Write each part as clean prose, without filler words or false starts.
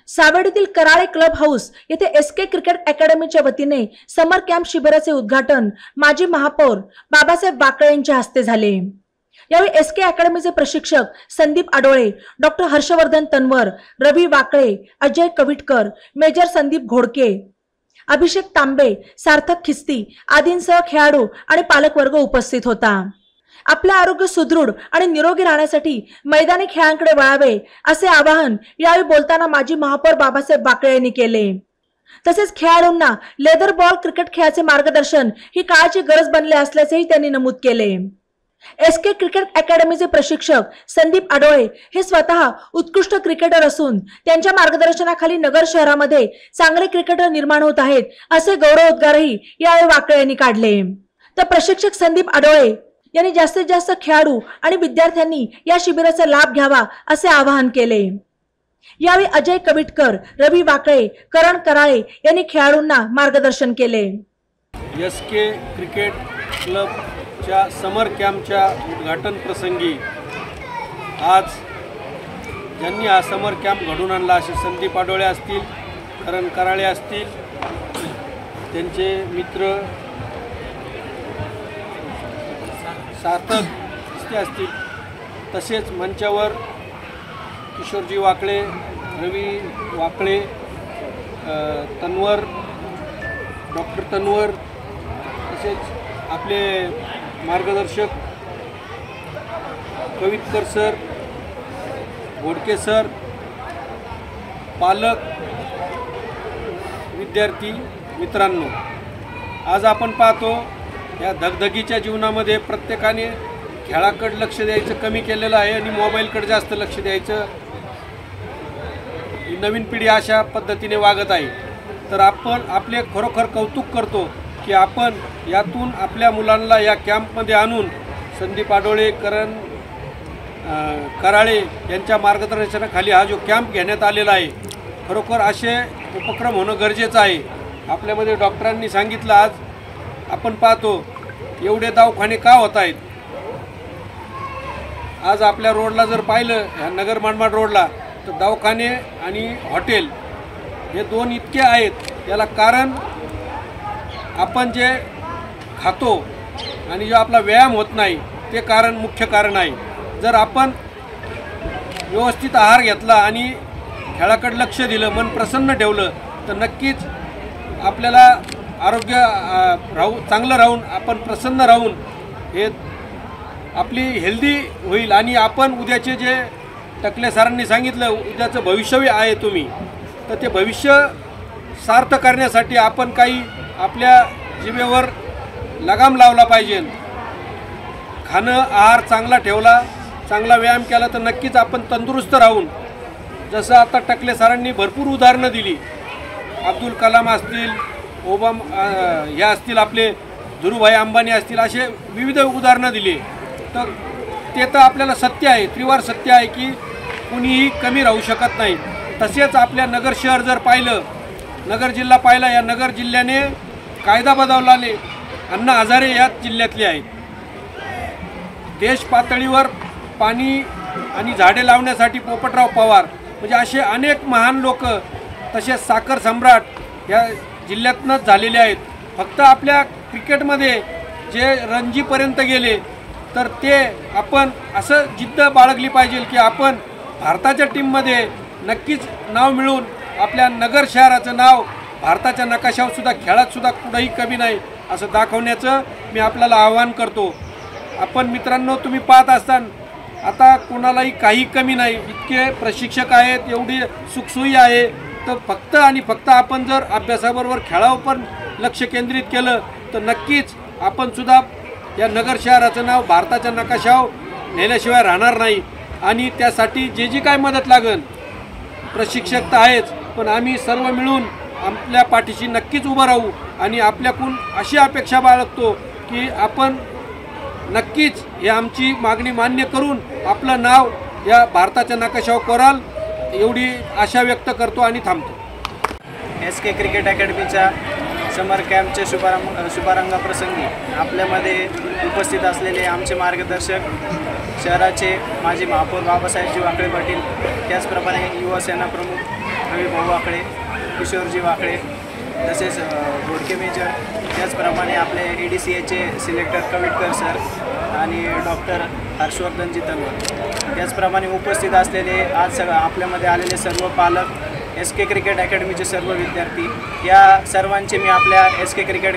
सावेडीतील Karale club house येथे SK cricket अकॅडमीच्या वतीने समर camp शिबिराचे उद्घाटन माजी महापौर बाबासाहेब वाकळे यांच्या हस्ते झाले। यावेळी एसके अकॅडमीचे प्रशिक्षक संदीप आडोळे, डॉक्टर हर्षवर्धन तन्वर, रवी वाकळे, अजय कविटकर, मेजर संदीप घोडके, अभिषेक तांबे, सार्थक खिस्ती आदींसह खेळाडू आणि पालकवर्ग उपस्थित होता। आपले आरोग्य सुदृढ आणि निरोगी राहण्यासाठी मैदानी खेळांकडे वळावे असे आवाहन यावेळी बोलताना माजी महापौर बाबासाहेब वाकळे यांनी केले। तसेच खेळाडूंना लेदर बॉल क्रिकेट खेळाचे मार्गदर्शन ही काळाची गरज बनले असल्याचेही त्यांनी नमूद केले। एसके क्रिकेट अकॅडमीचे प्रशिक्षक संदीप आडोळे हे स्वतः उत्कृष्ट क्रिकेटर असून त्यांच्या मार्गदर्शनाखाली नगर शहरामध्ये चांगले क्रिकेटर निर्माण होत आहेत असे गौरवोद्गारही यावेळी वाकळे यांनी काढले। तर प्रशिक्षक संदीप आडोळे यांनी जास्तीत जास्त खेळाडू आणि विद्यार्थ्यांनी या शिबिराचा लाभ घ्यावा असे आवाहन केले। यावेळी अजय कविटकर, रवी वाकळे, करण कराळे यांनी खेळाडूंना मार्गदर्शन केले। एसके क्रिकेट क्लबच्या समर कॅम्पच्या उद्घाटन प्रसंगी आज ज्यांनी हा समर कॅम्प घडून आणला असे संदीप आडोळे असतील, करण कराळे असतील, त्यांचे मित्र सार्थक खिस्ते असतील, तसेच मंचावर किशोरजी वाकळे, रवी वाकळे, तन्वर, डॉक्टर तन्वर, तसेच आपले मार्गदर्शक कविटकर सर, घोडके सर, पालक, विद्यार्थी मित्रांनो, आज आपण पाहतो या धगधगीच्या जीवनामध्ये प्रत्येकाने खेळाकडे लक्ष द्यायचं कमी केलेलं आहे आणि मोबाईलकडे जास्त लक्ष द्यायचं, ही नवीन पिढी अशा पद्धतीने वागत आहे। तर आपण आपले खरोखर कौतुक करतो की आपण यातून आपल्या मुलांना या कॅम्पमध्ये आणून संदीप आडोळे, करण कराळे यांच्या मार्गदर्शनाखाली हा जो कॅम्प घेण्यात आलेला आहे, खरोखर असे उपक्रम होणं गरजेचं आहे। आपल्यामध्ये डॉक्टरांनी सांगितलं, आज आपण पाहतो एवढे दवाखाने का होत आहेत। आज आपल्या रोडला जर पाहिलं, ह्या नगर मनमाड रोडला, तर दवाखाने आणि हॉटेल हे दोन इतके आहेत। याला कारण आपण जे खातो आणि जो आपला व्यायाम होत नाही ते कारण, मुख्य कारण आहे। जर आपण व्यवस्थित आहार घेतला आणि खेळाकडे लक्ष दिलं, मन प्रसन्न ठेवलं, तर नक्कीच आपल्याला आरोग्य चांगलं राहून, आपण प्रसन्न राहून हे आपली हेल्दी होईल आणि आपण उद्याचे जे टकले सरांनी सांगितलं उद्याचं भविष्य आहे तुम्ही, तर ते भविष्य सार्थ करण्यासाठी आपण काही आपल्या जिभेवर लगाम लावला पाहिजे। खाणं, आहार चांगला ठेवला, चांगला व्यायाम केला तर नक्कीच आपण तंदुरुस्त राहून, जसं आता टकले सरांनी भरपूर उदाहरणं दिली, अब्दुल कलाम असतील, हे असतील, आपले धीरूभाई अंबानी असतील, असे विविध उदाहरणं दिली। तर ते तर आपल्याला सत्य आहे, त्रिवार सत्य आहे की कुणीही कमी राहू शकत नाही। तसेच आपल्या नगर शहर जर पाहिलं, नगर जिल्हा पाहिला, या नगर जिल्ह्याने कायदा बदललाने अण्णा हजारे याच जिल्ह्यातले आहेत। देश पातळीवर पाणी आणि झाडे लावण्यासाठी पोपटराव पवार, म्हणजे असे अनेक महान लोक, तसेच साखर सम्राट या जिल्ह्यातनंच झालेले आहेत। फक्त आपल्या क्रिकेटमध्ये जे रणजीपर्यंत गेले, तर ते आपण असं जिद्द बाळगली पाहिजे की आपण भारताच्या टीममध्ये नक्कीच नाव मिळवून आपल्या नगर शहराचं नाव भारताच्या नकाशावर सुद्धा, खेळात सुद्धा कुठंही कमी नाही असं दाखवण्याचं मी आपल्याला आवाहन करतो। आपण मित्रांनो, तुम्ही पाहत असताना आता कोणालाही काही कमी नाही, इतके प्रशिक्षक आहेत, एवढी सुखसोयी आहे, तर फक्त आणि फक्त आपण जर अभ्यासाबरोबर खेळावर पण लक्ष केंद्रित केलं तर नक्कीच आपण सुद्धा या नगर शहराचं नाव भारताच्या नकाशावर नेल्याशिवाय राहणार नाही। आणि त्यासाठी जी काय मदत लागेल, प्रशिक्षक तर आहेच, पण आम्ही सर्व मिळून आपल्या पाठीशी नक्कीच उभं राहू आणि आपल्याकडून अशी अपेक्षा बाळगतो की आपण नक्कीच ही आमची मागणी मान्य करून आपलं नाव या भारताच्या नकाशावर कराल, एवढी आशा व्यक्त करतो आणि थांबतो। एसके क्रिकेट अकॅडमीच्या समर कॅम्पचे शुभारंभाप्रसंगी आपल्यामध्ये उपस्थित असलेले आमचे मार्गदर्शक शहराचे माजी महापौर बाबासाहेबजी वाकळे पाटील, त्याचप्रमाणे युवा सेना प्रमुख रविभाऊ वाकळे, किशोरजी वाकळे, तसेच घोडके मेजर, त्याचप्रमाणे आपले ADCAचे सिलेक्टर कविटकर सर आणि डॉक्टर हर्षवर्धनजी तन्वर, त्याचप्रमाणे उपस्थित असलेले आज आपल्यामध्ये आलेले सर्व पालक, SK क्रिकेट अकॅडमीचे सर्व विद्यार्थी, या सर्वांचे मी आपल्या SK क्रिकेट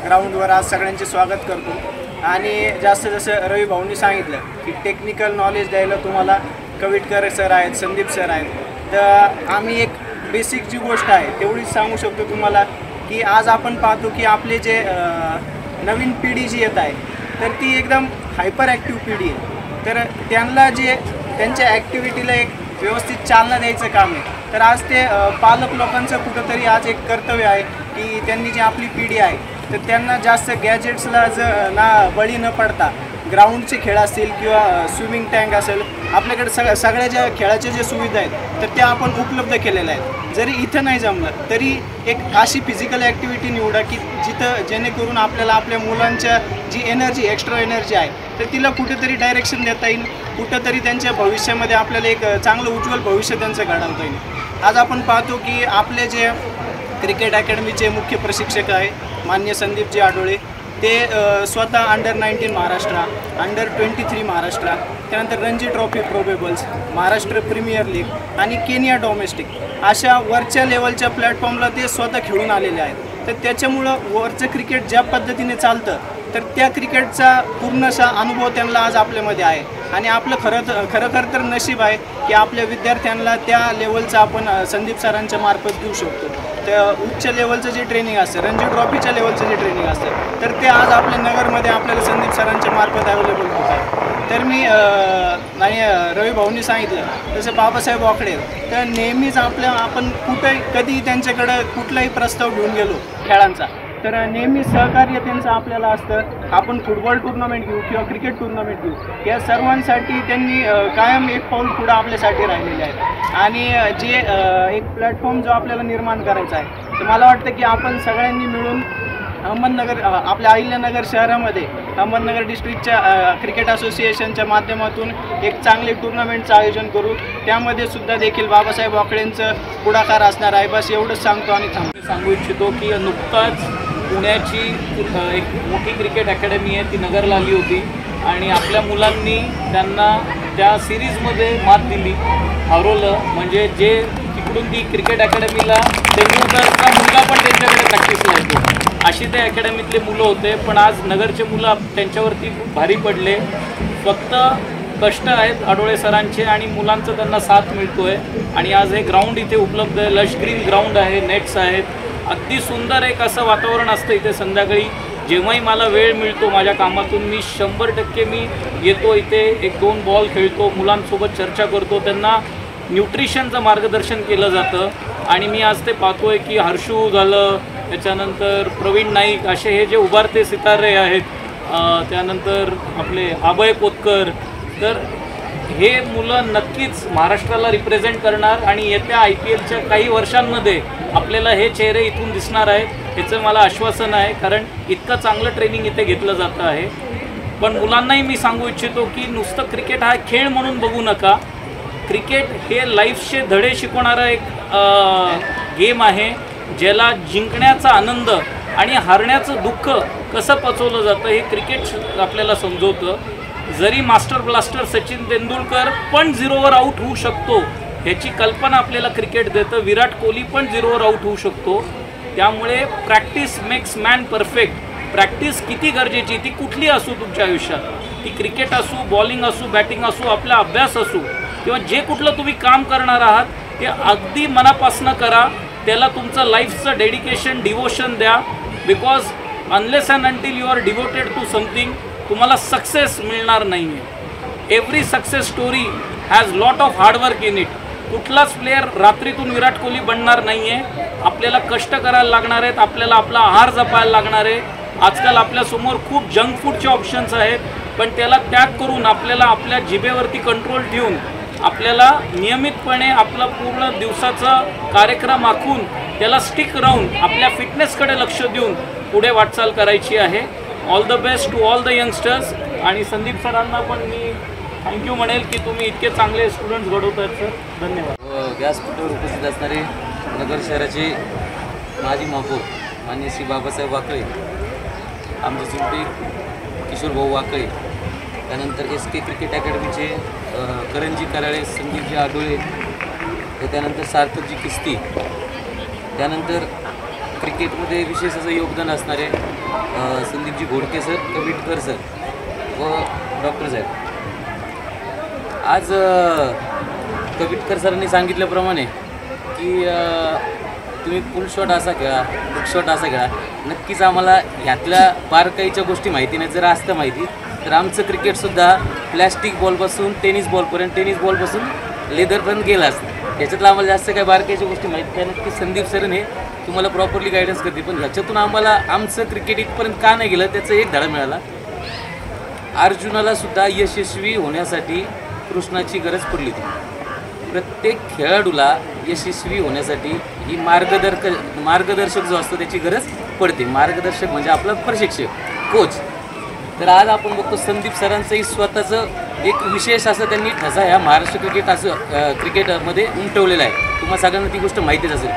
ग्राउंडवर आज सगळ्यांचे स्वागत करतो. आणि जसं रवी भाऊंनी सांगितलं की टेक्निकल नॉलेज द्यायला तुम्हाला कविटकर सर आहेत, संदीप सर आहेत, तर आम्ही एक बेसिक जी गोष्ट आहे तेवढीच सांगू शकतो तुम्हाला की आज आपण पाहतो की आपले जे नवीन पिढी जी येत आहे तर ती एकदम हायपर ॲक्टिव्ह पिढी आहे. तर त्यांना जे त्यांच्या ॲक्टिव्हिटीला एक व्यवस्थित चालना द्यायचं काम आहे. तर आज ते पालक लोकांचं कुठंतरी आज एक कर्तव्य आहे की त्यांनी जी आपली पिढी आहे तर त्यांना जास्त गॅजेट्सला बळी न पडता ग्राउंडचे खेळ असतील किंवा स्विमिंग टँक असेल, आपल्याकडे सगळ्या ज्या खेळाच्या ज्या सुविधा आहेत तर त्या आपण उपलब्ध केलेल्या आहेत. जरी इथं नाही जमलं तरी एक अशी फिजिकल ॲक्टिव्हिटी निवडा की जिथं जेणेकरून आपल्याला आपल्या मुलांच्या जी एनर्जी, एक्स्ट्रा एनर्जी आहे तर तिला कुठेतरी डायरेक्शन देता येईल, कुठंतरी त्यांच्या भविष्यामध्ये आपल्याला एक चांगलं उज्ज्वल भविष्य त्यांचं घडवता येईल. आज आपण पाहतो की आपले जे क्रिकेट अकॅडमीचे मुख्य प्रशिक्षक आहे मान्य संदीपजी आडोळे, ते स्वतः अंडर-19 महाराष्ट्र, अंडर-23 महाराष्ट्र, त्यानंतर Ranji trophy probables, Maharashtra premier league आणि केनिया डोमेस्टिक अशा वरच्या लेवलच्या प्लॅटफॉर्मला ते स्वतः खेळून आलेले आहेत. तर त्याच्यामुळं वरचं क्रिकेट ज्या पद्धतीने चालतं तर त्या क्रिकेटचा पूर्णसा अनुभव त्यांना आज आपल्यामध्ये आहे. आणि आपलं खरं तर नशीब आहे की आपल्या विद्यार्थ्यांना त्या लेवलचं आपण संदीप सरांच्या मार्फत देऊ शकतो. त्या उच्च लेवलचं जे ट्रेनिंग असतं, रणजी ट्रॉफीच्या लेवलचं जे ट्रेनिंग असतं तर ते आज आपल्या नगरमध्ये आपल्याला संदीप सरांच्या मार्फत अवेलेबल होत आहे. तर मी आणि रवी भाऊंनी सांगितलं जसं बाबासाहेब वाकळे, तर नेहमीच आपण कधी त्यांच्याकडं कुठलाही प्रस्ताव घेऊन गेलो खेळांचा तर नेहमी सहकार्य त्यांचं आपल्याला असतं. आपण फुटबॉल टुर्नामेंट घेऊ किंवा क्रिकेट टुर्नामेंट घेऊ, या सर्वांसाठी त्यांनी कायम एक पाऊल पुढं आपल्यासाठी राहिलेले आहेत. आणि जे एक प्लॅटफॉर्म जो आपल्याला निर्माण करायचा आहे तर मला वाटतं की आपण सगळ्यांनी मिळून अहमदनगर, आपल्या अहिल्यानगर शहरामध्ये अहमदनगर डिस्ट्रिक्टच्या क्रिकेट असोसिएशनच्या माध्यमातून एक चांगले टुर्नामेंटचं आयोजन करू. त्यामध्ये सुद्धा देखील बाबासाहेब वाकळेंचं पुढाकार असणार आहे. बस एवढंच सांगतो आणि सांगू इच्छितो की नुकताच पुण्याची एक मोठी क्रिकेट अकॅडमी आहे ती नगरला आली होती आणि आपल्या मुलांनी त्यांना त्या सिरीजमध्ये मात दिली, हरवलं. म्हणजे जे तिकडून ती क्रिकेट अकॅडमीला तेंडुलकरचा मुलगा पण त्यांच्याकडे प्रॅक्टिसला येतो, अशी त्या अकॅडमीतले मुलं होते. पण आज नगरचे मुलं त्यांच्यावरती खूप भारी पडले. फक्त कष्ट आहेत आडोळे सरांचे आणि मुलांचं त्यांना साथ मिळतो आहे. आणि आज हे ग्राउंड इथे उपलब्ध आहे, लश ग्रीन ग्राउंड आहे, नेट्स आहेत, अगदी सुंदर एक असं वातावरण असतं इथे. संध्याकाळी जेव्हाही मला वेळ मिळतो माझ्या कामातून मी 100% मी येतो इथे, 1-2 बॉल खेळतो, मुलांसोबत चर्चा करतो, त्यांना न्यूट्रिशनचं मार्गदर्शन केलं जातं. आणि मी आज ते पाहतो आहे की हर्षू झालं, त्याच्यानंतर प्रवीण नाईक, असे हे जे उभारते सितारे आहेत, त्यानंतर आपले अभय पोतकर, तर हे मुलं नक्कीच महाराष्ट्राला रिप्रेझेंट करणार आणि येत्या IPLच्या काही वर्षांमध्ये आपल्याला हे चेहरे इथून दिसणार आहेत याचं मला आश्वासन आहे. कारण इतकं चांगलं ट्रेनिंग इथे घेतलं जातं आहे. पण मुलांनाही मी सांगू इच्छितो की नुसतं क्रिकेट हा खेळ म्हणून बघू नका. क्रिकेट हे लाईफचे धडे शिकवणारं एक गेम आहे, ज्याला जिंकण्याचा आनंद आणि हारण्याचं दुःख कसं पचवलं जातं हे क्रिकेट आपल्याला समजवतं. जरी मास्टर ब्लास्टर सचिन तेंडुलकर पण 0वर आऊट होऊ शकतो ह्याची कल्पना आपल्याला क्रिकेट देतं. विराट कोहली पण 0वर आऊट होऊ शकतो. त्यामुळे practice makes man perfect. Practice किती गरजेची, ती कुठली असू तुमच्या आयुष्यात, ती क्रिकेट असू, बॉलिंग असू, बॅटिंग असू, आपला अभ्यास असू किंवा जे कुठलं तुम्ही काम करणार आहात ते अगदी मनापासून करा. त्याला तुमचं लाईफचं डेडिकेशन, डिवोशन द्या. Because unless and until you are devoted to something तुम्हाला सक्सेस मिळणार नाही आहे. Every success story has lot of hard work in it. कुठलाच प्लेयर रात्रीतून विराट कोहली बनणार नाही आहे. आपल्याला कष्ट करायला लागणार आहेत, आपल्याला आपला आहार जपायला लागणार आहे. आजकाल आपल्यासमोर खूप जंक फूडचे ऑप्शन्स आहेत, पण त्याला त्याग करून आपल्याला आपल्या जिभेवरती कंट्रोल ठेवून आपल्याला नियमितपणे आपला पूर्ण दिवसाचा कार्यक्रम आखून त्याला स्टिक राहून आपल्या फिटनेसकडे लक्ष देऊन पुढे वाटचाल करायची आहे. All the best to all the youngsters. आणि संदीप सरांना पण मी थँक्यू म्हणेल की तुम्ही इतके चांगले स्टुडंट्स घडवतात सर. धन्यवाद. व्यासपीठावर उपस्थित असणारे नगर शहराचे माजी महापौर माननीय श्री बाबासाहेब वाकळे, आमचे चुलते किशोर भाऊ वाकळे, त्यानंतर SK क्रिकेट अकॅडमीचे करंजी कराळे, संदीपजी आडोळे, त्यानंतर सार्थकजी किस्ती, त्यानंतर क्रिकेटमध्ये विशेष असं योगदान असणारे संदीपजी घोडके सर, कविटकर सर व डॉक्टर साहेब. आज कविटकर सरांनी सांगितल्याप्रमाणे की तुम्ही फुल शॉट असा खेळा, बुक शॉट असा खेळा. नक्कीच आम्हाला ह्यातल्या बारकाईच्या गोष्टी माहिती नाही. जर असतं माहिती तर आमचं क्रिकेटसुद्धा प्लॅस्टिक बॉलपासून टेनिस बॉलपर्यंत, टेनिस बॉलपासून लेदरपर्यंत गेलं असतं. त्याच्यातलं आम्हाला जास्त काही बारकाईच्या गोष्टी माहीत नाही. नक्की संदीप सरने तुम्हाला प्रॉपरली गायडन्स करते. पण ह्याच्यातून आम्हाला आमचं क्रिकेट इथपर्यंत का नाही गेलं त्याचा एक धडा मिळाला. अर्जुनाला सुद्धा यशस्वी होण्यासाठी कृष्णाची गरज पडली होती. प्रत्येक खेळाडूला यशस्वी होण्यासाठी ही मार्गदर्शक जो असतो त्याची गरज पडते. मार्गदर्शक म्हणजे आपला प्रशिक्षक, कोच. तर आज आपण बघतो संदीप सरांचंही स्वतःचं एक विशेष असं त्यांनी ठसा ह्या महाराष्ट्र क्रिकेटमध्ये उमटवलेला आहे. तुम्हाला सगळ्यांना ती गोष्ट माहितीच असेल.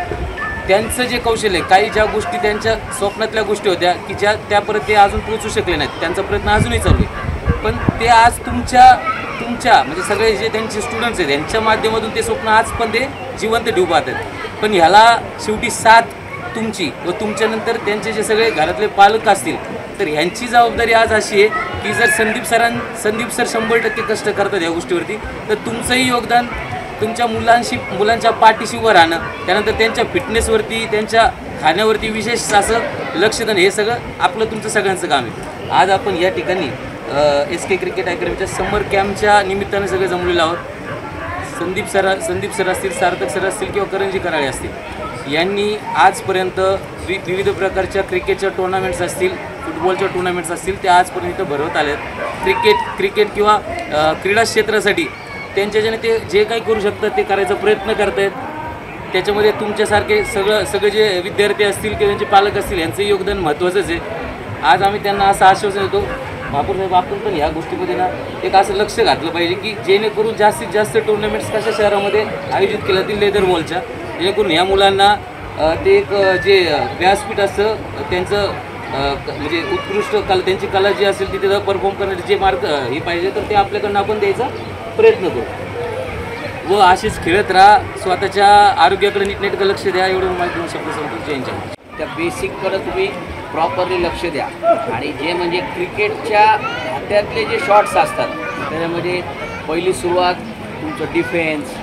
त्यांचं जे कौशल्य, काही ज्या गोष्टी त्यांच्या स्वप्नातल्या गोष्टी होत्या की ज्या त्यापर्यंत ते अजून पोहोचू शकले नाहीत, त्यांचा प्रयत्न अजूनही चालू आहे. पण ते आज तुमच्या म्हणजे सगळे जे त्यांचे स्टुडंट्स आहेत यांच्या माध्यमातून ते स्वप्न आज पण ते जिवंत ठेवू पाहतात. पण ह्याला शेवटी साथ तुमची व तुमच्यानंतर त्यांचे जे सगळे घरातले पालक असतील तर ह्यांची जबाबदारी आज अशी आहे की जर संदीप सर 100% कष्ट करतात या गोष्टीवरती, तर तुमचंही योगदान तुमच्या मुलांच्या पाठीशी उभं राहणं, त्यानंतर त्यांच्या फिटनेसवरती, त्यांच्या खाण्यावरती विशेष असं लक्ष देणं, हे सगळं आपलं तुमचं सगळ्यांचं काम आहे. आज आपण या ठिकाणी SK क्रिकेट अकॅडमीच्या समर कॅम्पच्या निमित्तानं सगळे जमलेलो आहोत. संदीप सर असतील, सार्थक सर असतील किंवा करंजी कराळे असतील, यांनी आजपर्यंत विविध प्रकारच्या क्रिकेटच्या टुर्नामेंट्स असतील, फुटबॉलच्या टुर्नामेंट्स असतील, ते आजपर्यंत इथं भरवत आलेत. क्रिकेट किंवा क्रीडा क्षेत्रासाठी त्यांच्याच्याने ते जे काही करू शकतात ते करायचा प्रयत्न करत आहेत. त्याच्यामध्ये तुमच्यासारखे सगळे जे विद्यार्थी असतील किंवा त्यांचे पालक असतील यांचं योगदान महत्त्वाचंच आहे. आज आम्ही त्यांना असं आश्वासन देतो, महापौर साहेब आपण पण ह्या गोष्टीमध्ये ना एक असं लक्ष घातलं पाहिजे की जेणेकरून जास्तीत जास्त टुर्नामेंट्स कशा शहरामध्ये आयोजित केल्या जातील लेदर बॉलच्या, जेणेकरून ह्या मुलांना ते एक जे व्यासपीठ असतं त्यांचं म्हणजे उत्कृष्ट त्यांची कला जी असेल ती तिथं परफॉर्म करण्याचे जे मार्ग हे पाहिजे तर ते आपल्याकडनं आपण द्यायचा प्रयत्न करू व असेच खेळत राहा. स्वतःच्या आरोग्याकडे नीटनेटकं लक्ष द्या. एवढं माहिती शब्द सांगतो. जय हिंद. त्या बेसिककडे तुम्ही प्रॉपरली लक्ष द्या. आणि जे म्हणजे क्रिकेटच्या हातातले जे शॉट्स असतात त्याच्यामध्ये पहिली सुरुवात तुमचं डिफेन्स,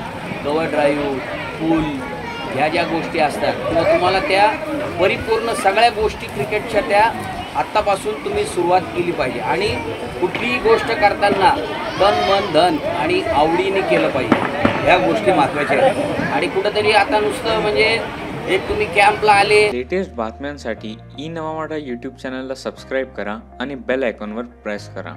कव्हर ड्राईव्ह, पूल, ह्या ज्या गोष्टी असतात किंवा तुम्हाला त्या परिपूर्ण सगळ्या गोष्टी क्रिकेटच्या त्या आत्तापासून तुम्ही सुरुवात केली पाहिजे. आणि कुठलीही गोष्ट करताना तन मन धन आणि आवडीने केलं पाहिजे. ह्या गोष्टी महत्त्वाच्या आहेत. आणि कुठंतरी आता नुसतं म्हणजे एक तुम्ही कॅम्पला आले. लेटेस्ट बातम्यांसाठी ई नवा मराठा यूट्यूब चॅनलला सबस्क्राईब करा आणि बेल आयकॉनवर प्रेस करा.